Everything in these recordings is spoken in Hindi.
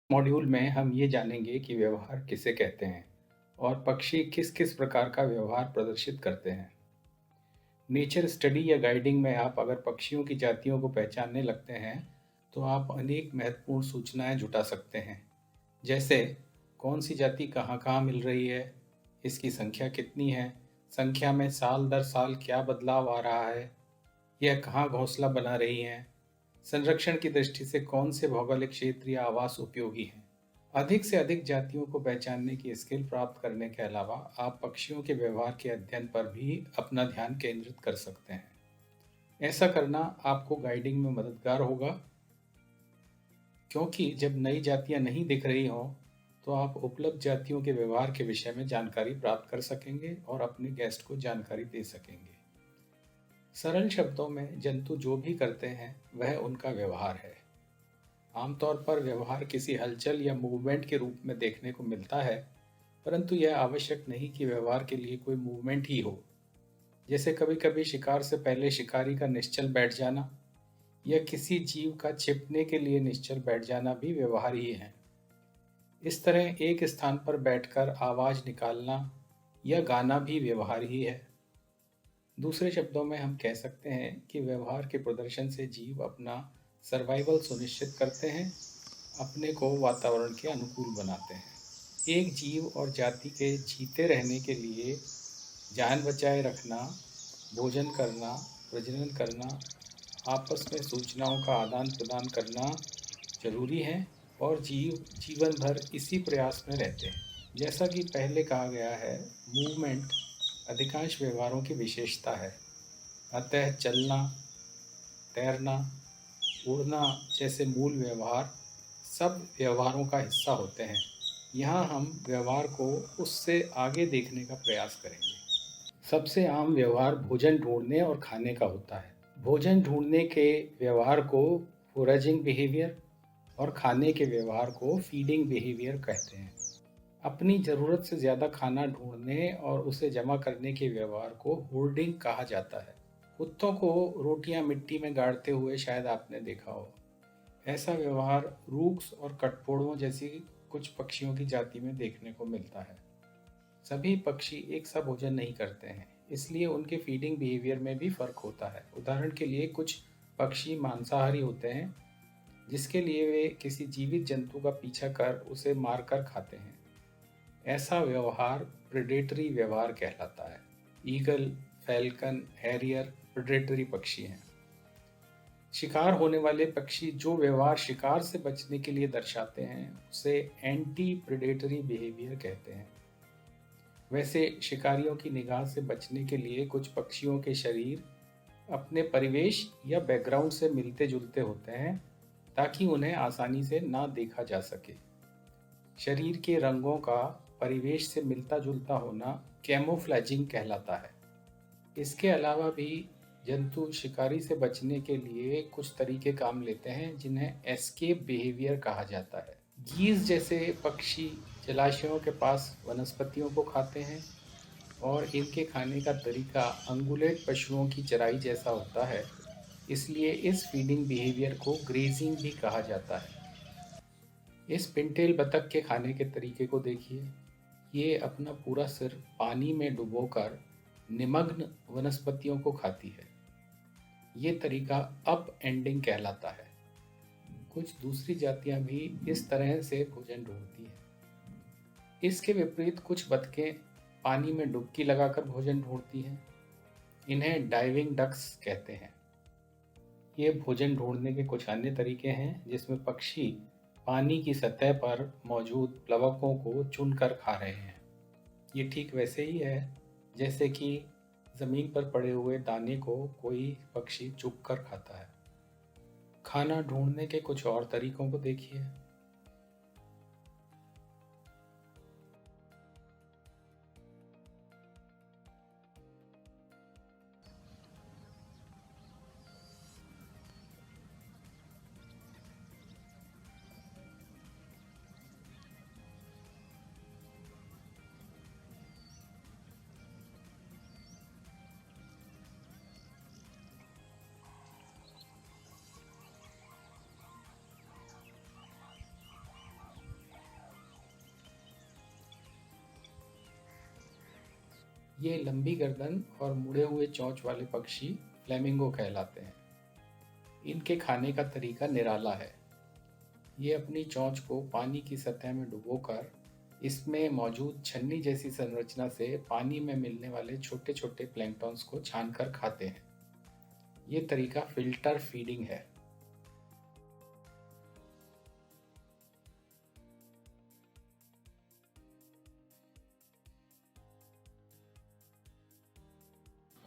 मॉड्यूल में हम ये जानेंगे कि व्यवहार किसे कहते हैं और पक्षी किस किस प्रकार का व्यवहार प्रदर्शित करते हैं। नेचर स्टडी या गाइडिंग में आप अगर पक्षियों की जातियों को पहचानने लगते हैं तो आप अनेक महत्वपूर्ण सूचनाएं जुटा सकते हैं। जैसे कौन सी जाति कहाँ कहाँ मिल रही है, इसकी संख्या कितनी है, संख्या में साल दर साल क्या बदलाव आ रहा है, यह कहाँ घोंसला बना रही हैं, संरक्षण की दृष्टि से कौन से भौगोलिक क्षेत्र या आवास उपयोगी हैं। अधिक से अधिक जातियों को पहचानने की स्किल प्राप्त करने के अलावा आप पक्षियों के व्यवहार के अध्ययन पर भी अपना ध्यान केंद्रित कर सकते हैं। ऐसा करना आपको गाइडिंग में मददगार होगा, क्योंकि जब नई जातियां नहीं दिख रही हों तो आप उपलब्ध जातियों के व्यवहार के विषय में जानकारी प्राप्त कर सकेंगे और अपने गेस्ट को जानकारी दे सकेंगे। सरल शब्दों में जंतु जो भी करते हैं वह उनका व्यवहार है। आमतौर पर व्यवहार किसी हलचल या मूवमेंट के रूप में देखने को मिलता है, परंतु यह आवश्यक नहीं कि व्यवहार के लिए कोई मूवमेंट ही हो। जैसे कभी कभी शिकार से पहले शिकारी का निश्चल बैठ जाना या किसी जीव का छिपने के लिए निश्चल बैठ जाना भी व्यवहार ही है। इस तरह एक स्थान पर बैठकर आवाज निकालना या गाना भी व्यवहार ही है। दूसरे शब्दों में हम कह सकते हैं कि व्यवहार के प्रदर्शन से जीव अपना सर्वाइवल सुनिश्चित करते हैं, अपने को वातावरण के अनुकूल बनाते हैं। एक जीव और जाति के जीते रहने के लिए जान बचाए रखना, भोजन करना, प्रजनन करना, आपस में सूचनाओं का आदान प्रदान करना जरूरी है और जीव जीवन भर इसी प्रयास में रहते हैं। जैसा कि पहले कहा गया है, मूवमेंट अधिकांश व्यवहारों की विशेषता है। अतः चलना, तैरना, उड़ना जैसे मूल व्यवहार सब व्यवहारों का हिस्सा होते हैं। यहाँ हम व्यवहार को उससे आगे देखने का प्रयास करेंगे। सबसे आम व्यवहार भोजन ढूंढने और खाने का होता है। भोजन ढूंढने के व्यवहार को फोरेजिंग बिहेवियर और खाने के व्यवहार को फीडिंग बिहेवियर कहते हैं। अपनी ज़रूरत से ज़्यादा खाना ढूंढने और उसे जमा करने के व्यवहार को होर्डिंग कहा जाता है। कुत्तों को रोटियां मिट्टी में गाड़ते हुए शायद आपने देखा हो। ऐसा व्यवहार रूक्स और कठफोड़ों जैसी कुछ पक्षियों की जाति में देखने को मिलता है। सभी पक्षी एक सा भोजन नहीं करते हैं, इसलिए उनके फीडिंग बिहेवियर में भी फर्क होता है। उदाहरण के लिए कुछ पक्षी मांसाहारी होते हैं, जिसके लिए वे किसी जीवित जंतु का पीछा कर उसे मारकर खाते हैं। ऐसा व्यवहार प्रेडेटरी व्यवहार कहलाता है। ईगल, फैल्कन, हैरियर प्रेडेटरी पक्षी हैं। शिकार होने वाले पक्षी जो व्यवहार शिकार से बचने के लिए दर्शाते हैं उसे एंटी प्रेडेटरी बिहेवियर कहते हैं। वैसे शिकारियों की निगाह से बचने के लिए कुछ पक्षियों के शरीर अपने परिवेश या बैकग्राउंड से मिलते जुलते होते हैं, ताकि उन्हें आसानी से ना देखा जा सके। शरीर के रंगों का परिवेश से मिलता जुलता होना कैमोफ्लेजिंग कहलाता है। इसके अलावा भी जंतु शिकारी से बचने के लिए कुछ तरीके काम लेते हैं, जिन्हें एस्केप बिहेवियर कहा जाता है। गीज जैसे पक्षी जलाशयों के पास वनस्पतियों को खाते हैं और इनके खाने का तरीका अंगुलेट पशुओं की चराई जैसा होता है, इसलिए इस फीडिंग बिहेवियर को ग्रेजिंग भी कहा जाता है। इस पिनटेल बतख के खाने के तरीके को देखिए। ये अपना पूरा सिर पानी में डुबोकर निमग्न वनस्पतियों को खाती है। ये तरीका अप एंडिंग कहलाता है। कुछ दूसरी जातियां भी इस तरह से भोजन ढूंढती हैं। इसके विपरीत कुछ बतखें पानी में डुबकी लगाकर भोजन ढूंढती हैं। इन्हें डाइविंग डक्स कहते हैं। ये भोजन ढूंढने के कुछ अन्य तरीके हैं, जिसमें पक्षी पानी की सतह पर मौजूद प्लवकों को चुनकर खा रहे हैं। ये ठीक वैसे ही है जैसे कि ज़मीन पर पड़े हुए दाने को कोई पक्षी चुग कर खाता है। खाना ढूंढने के कुछ और तरीकों को देखिए। ये लंबी गर्दन और मुड़े हुए चोंच वाले पक्षी फ्लेमिंगो कहलाते हैं। इनके खाने का तरीका निराला है। ये अपनी चोंच को पानी की सतह में डुबोकर इसमें मौजूद छन्नी जैसी संरचना से पानी में मिलने वाले छोटे छोटे प्लैंक्टन्स को छानकर खाते हैं। ये तरीका फिल्टर फीडिंग है।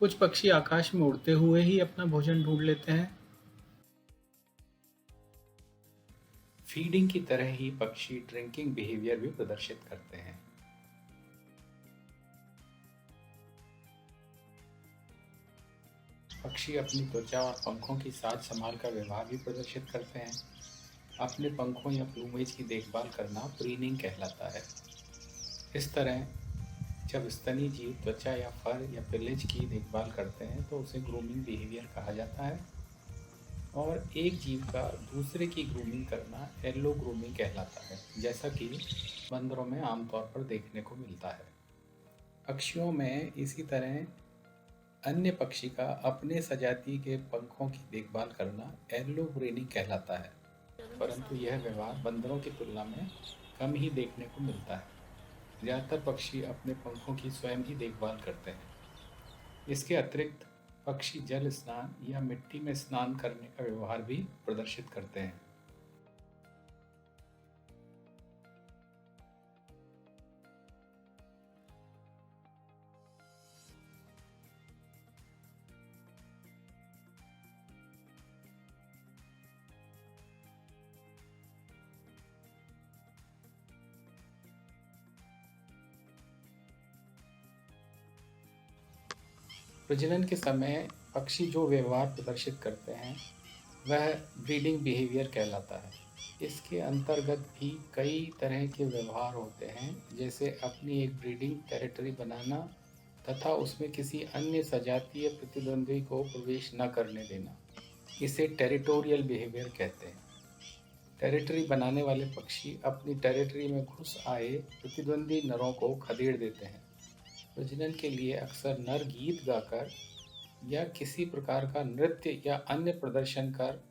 कुछ पक्षी आकाश में उड़ते हुए ही अपना भोजन ढूंढ लेते हैं। फीडिंग की तरह ही पक्षी ड्रिंकिंग बिहेवियर भी प्रदर्शित करते हैं। पक्षी अपनी त्वचा और पंखों की साज संभाल का व्यवहार भी प्रदर्शित करते हैं। अपने पंखों या प्लूमेज की देखभाल करना प्रीनिंग कहलाता है। इस तरह जब स्तनी जीव त्वचा या फर या पेलेज की देखभाल करते हैं तो उसे ग्रूमिंग बिहेवियर कहा जाता है। और एक जीव का दूसरे की ग्रूमिंग करना एलो ग्रूमिंग कहलाता है, जैसा कि बंदरों में आमतौर पर देखने को मिलता है। पक्षियों में इसी तरह अन्य पक्षी का अपने सजाती के पंखों की देखभाल करना एलो ब्रेनिंग कहलाता है, परंतु यह व्यवहार बंदरों की तुलना में कम ही देखने को मिलता है। ज़्यादातर पक्षी अपने पंखों की स्वयं ही देखभाल करते हैं। इसके अतिरिक्त पक्षी जल स्नान या मिट्टी में स्नान करने का व्यवहार भी प्रदर्शित करते हैं। प्रजनन के समय पक्षी जो व्यवहार प्रदर्शित करते हैं वह ब्रीडिंग बिहेवियर कहलाता है। इसके अंतर्गत भी कई तरह के व्यवहार होते हैं, जैसे अपनी एक ब्रीडिंग टेरिटरी बनाना तथा उसमें किसी अन्य सजातीय प्रतिद्वंद्वी को प्रवेश न करने देना। इसे टेरिटोरियल बिहेवियर कहते हैं। टेरिटरी बनाने वाले पक्षी अपनी टेरिटरी में घुस आए प्रतिद्वंदी नरों को खदेड़ देते हैं। प्रजनन के लिए अक्सर नर गीत गाकर या किसी प्रकार का नृत्य या अन्य प्रदर्शन कर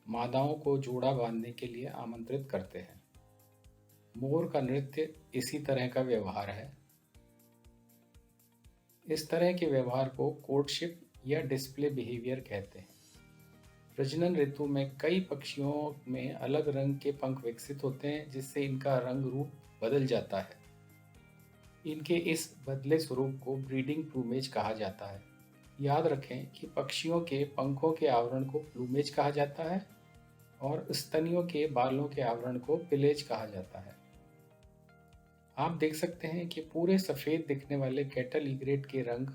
मादाओं को जोड़ा बांधने के लिए आमंत्रित करते हैं। मोर का नृत्य इसी तरह का व्यवहार है। इस तरह के व्यवहार को कोर्टशिप या डिस्प्ले बिहेवियर कहते हैं। प्रजनन ऋतु में कई पक्षियों में अलग रंग के पंख विकसित होते हैं, जिससे इनका रंग रूप बदल जाता है। इनके इस बदले स्वरूप को ब्रीडिंग प्लूमेज कहा जाता है। याद रखें कि पक्षियों के पंखों के आवरण को प्लूमेज कहा जाता है और स्तनियों के बालों के आवरण को पिलेज कहा जाता है। आप देख सकते हैं कि पूरे सफ़ेद दिखने वाले कैटल ईग्रेट के रंग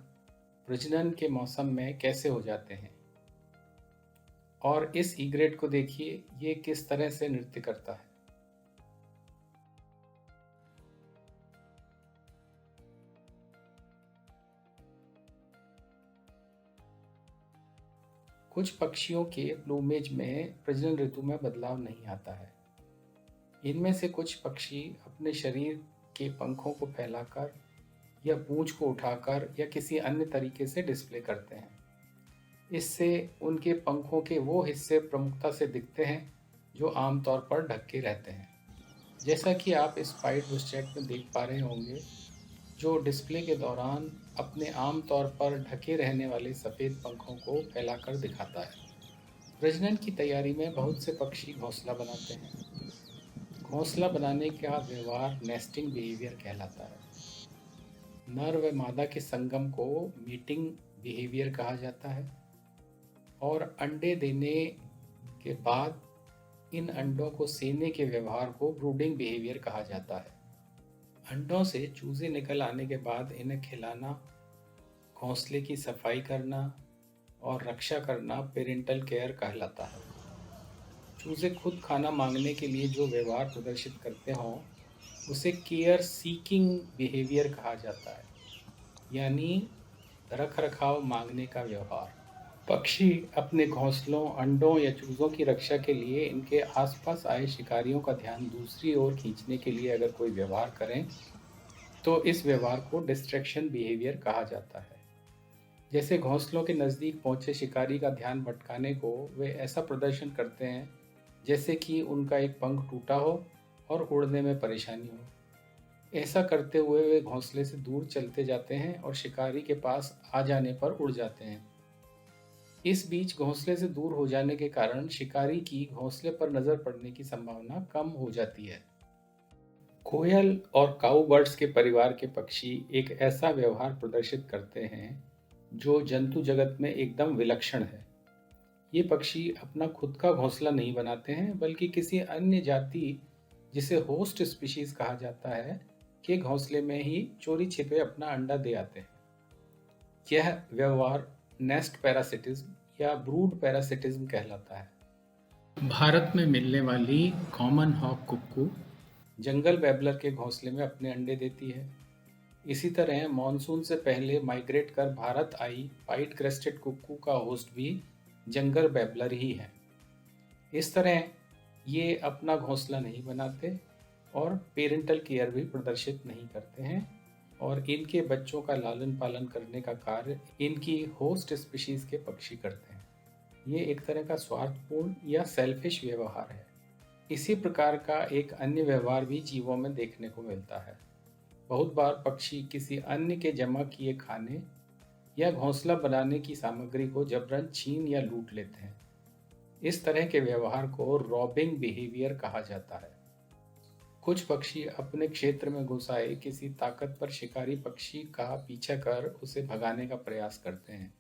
प्रजनन के मौसम में कैसे हो जाते हैं। और इस ईग्रेट को देखिए, ये किस तरह से नृत्य करता है। कुछ पक्षियों के प्लूमेज में प्रजनन ऋतु में बदलाव नहीं आता है। इनमें से कुछ पक्षी अपने शरीर के पंखों को फैलाकर या पूंछ को उठाकर या किसी अन्य तरीके से डिस्प्ले करते हैं। इससे उनके पंखों के वो हिस्से प्रमुखता से दिखते हैं जो आमतौर पर ढके रहते हैं। जैसा कि आप इस पाइड बुशचैट में देख पा रहे होंगे, जो डिस्प्ले के दौरान अपने आम तौर पर ढके रहने वाले सफ़ेद पंखों को फैलाकर दिखाता है। प्रजनन की तैयारी में बहुत से पक्षी घोंसला बनाते हैं। घोंसला बनाने का व्यवहार नेस्टिंग बिहेवियर कहलाता है। नर व मादा के संगम को मीटिंग बिहेवियर कहा जाता है और अंडे देने के बाद इन अंडों को सेने के व्यवहार को ब्रूडिंग बिहेवियर कहा जाता है। अंडों से चूजे निकल आने के बाद इन्हें खिलाना, घोंसले की सफाई करना और रक्षा करना पेरेंटल केयर कहलाता है। चूजे खुद खाना मांगने के लिए जो व्यवहार प्रदर्शित करते हों उसे केयर सीकिंग बिहेवियर कहा जाता है, यानी रख रखाव मांगने का व्यवहार। पक्षी अपने घोंसलों, अंडों या चूजों की रक्षा के लिए इनके आसपास आए शिकारियों का ध्यान दूसरी ओर खींचने के लिए अगर कोई व्यवहार करें तो इस व्यवहार को डिस्ट्रैक्शन बिहेवियर कहा जाता है। जैसे घोंसलों के नज़दीक पहुंचे शिकारी का ध्यान भटकाने को वे ऐसा प्रदर्शन करते हैं जैसे कि उनका एक पंख टूटा हो और उड़ने में परेशानी हो। ऐसा करते हुए वे घोंसले से दूर चलते जाते हैं और शिकारी के पास आ जाने पर उड़ जाते हैं। इस बीच घोंसले से दूर हो जाने के कारण शिकारी की घोंसले पर नजर पड़ने की संभावना कम हो जाती है। कोयल और काऊ बर्ड्स के परिवार के पक्षी एक ऐसा व्यवहार प्रदर्शित करते हैं जो जंतु जगत में एकदम विलक्षण है। ये पक्षी अपना खुद का घोंसला नहीं बनाते हैं बल्कि किसी अन्य जाति, जिसे होस्ट स्पीशीज कहा जाता है, के घोंसले में ही चोरी छिपे अपना अंडा दे आते हैं। यह व्यवहार नेस्ट पैरासिटिज्म या ब्रूड पैरासिटिज्म कहलाता है। भारत में मिलने वाली कॉमन हॉक कुक्कू जंगल बैबलर के घोंसले में अपने अंडे देती है। इसी तरह मॉनसून से पहले माइग्रेट कर भारत आई वाइट क्रेस्टेड कुक्कू का होस्ट भी जंगल बैबलर ही है। इस तरह ये अपना घोंसला नहीं बनाते और पेरेंटल केयर भी प्रदर्शित नहीं करते हैं, और इनके बच्चों का लालन पालन करने का कार्य इनकी होस्ट स्पीशीज के पक्षी करते हैं। ये एक तरह का स्वार्थपूर्ण या सेल्फिश व्यवहार है। इसी प्रकार का एक अन्य व्यवहार भी जीवों में देखने को मिलता है। बहुत बार पक्षी किसी अन्य के जमा किए खाने या घोंसला बनाने की सामग्री को जबरन छीन या लूट लेते हैं। इस तरह के व्यवहार को रॉबिंग बिहेवियर कहा जाता है। कुछ पक्षी अपने क्षेत्र में घुस आए किसी ताकतवर शिकारी पक्षी का पीछा कर उसे भगाने का प्रयास करते हैं।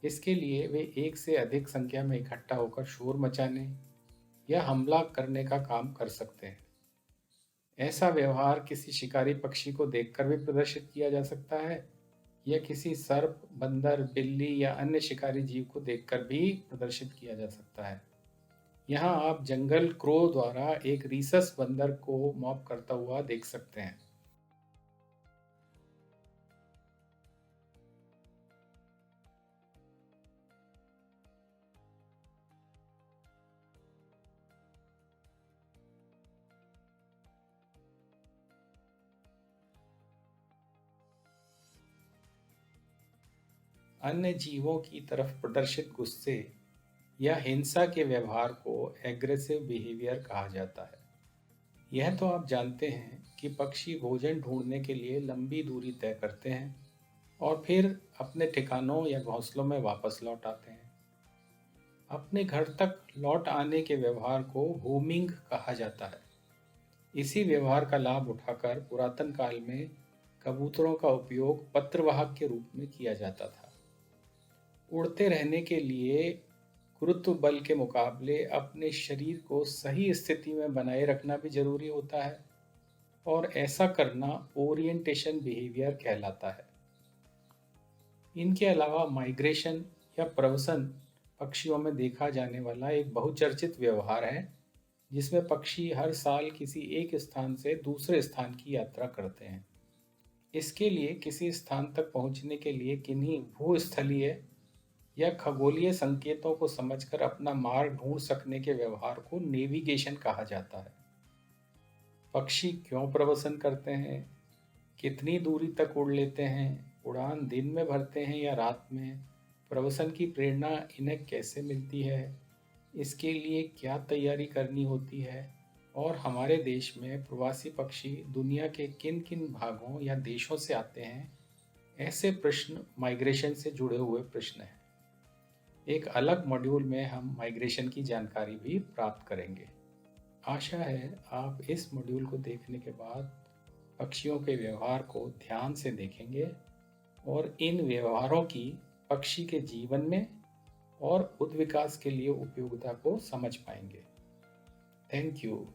इसके लिए वे एक से अधिक संख्या में इकट्ठा होकर शोर मचाने या हमला करने का काम कर सकते हैं। ऐसा व्यवहार किसी शिकारी पक्षी को देखकर भी प्रदर्शित किया जा सकता है या किसी सर्प, बंदर, बिल्ली या अन्य शिकारी जीव को देखकर भी प्रदर्शित किया जा सकता है। यहाँ आप जंगल क्रो द्वारा एक रीसस बंदर को मॉप करता हुआ देख सकते हैं। अन्य जीवों की तरफ प्रदर्शित गुस्से या हिंसा के व्यवहार को एग्रेसिव बिहेवियर कहा जाता है। यह तो आप जानते हैं कि पक्षी भोजन ढूंढने के लिए लंबी दूरी तय करते हैं और फिर अपने ठिकानों या घोंसलों में वापस लौट आते हैं। अपने घर तक लौट आने के व्यवहार को होमिंग कहा जाता है। इसी व्यवहार का लाभ उठाकर पुरातन काल में कबूतरों का उपयोग पत्रवाहक के रूप में किया जाता था। उड़ते रहने के लिए गुरुत्व बल के मुकाबले अपने शरीर को सही स्थिति में बनाए रखना भी जरूरी होता है, और ऐसा करना ओरिएंटेशन बिहेवियर कहलाता है। इनके अलावा माइग्रेशन या प्रवसन पक्षियों में देखा जाने वाला एक बहुचर्चित व्यवहार है, जिसमें पक्षी हर साल किसी एक स्थान से दूसरे स्थान की यात्रा करते हैं। इसके लिए किसी स्थान तक पहुंचने के लिए किन्हीं भूस्थलीय या खगोलीय संकेतों को समझकर अपना मार्ग ढूंढ सकने के व्यवहार को नेविगेशन कहा जाता है। पक्षी क्यों प्रवसन करते हैं, कितनी दूरी तक उड़ लेते हैं, उड़ान दिन में भरते हैं या रात में, प्रवसन की प्रेरणा इन्हें कैसे मिलती है, इसके लिए क्या तैयारी करनी होती है, और हमारे देश में प्रवासी पक्षी दुनिया के किन किन भागों या देशों से आते हैं, ऐसे प्रश्न माइग्रेशन से जुड़े हुए प्रश्न हैं। एक अलग मॉड्यूल में हम माइग्रेशन की जानकारी भी प्राप्त करेंगे। आशा है आप इस मॉड्यूल को देखने के बाद पक्षियों के व्यवहार को ध्यान से देखेंगे और इन व्यवहारों की पक्षी के जीवन में और उद्विकास के लिए उपयोगिता को समझ पाएंगे। Thank you.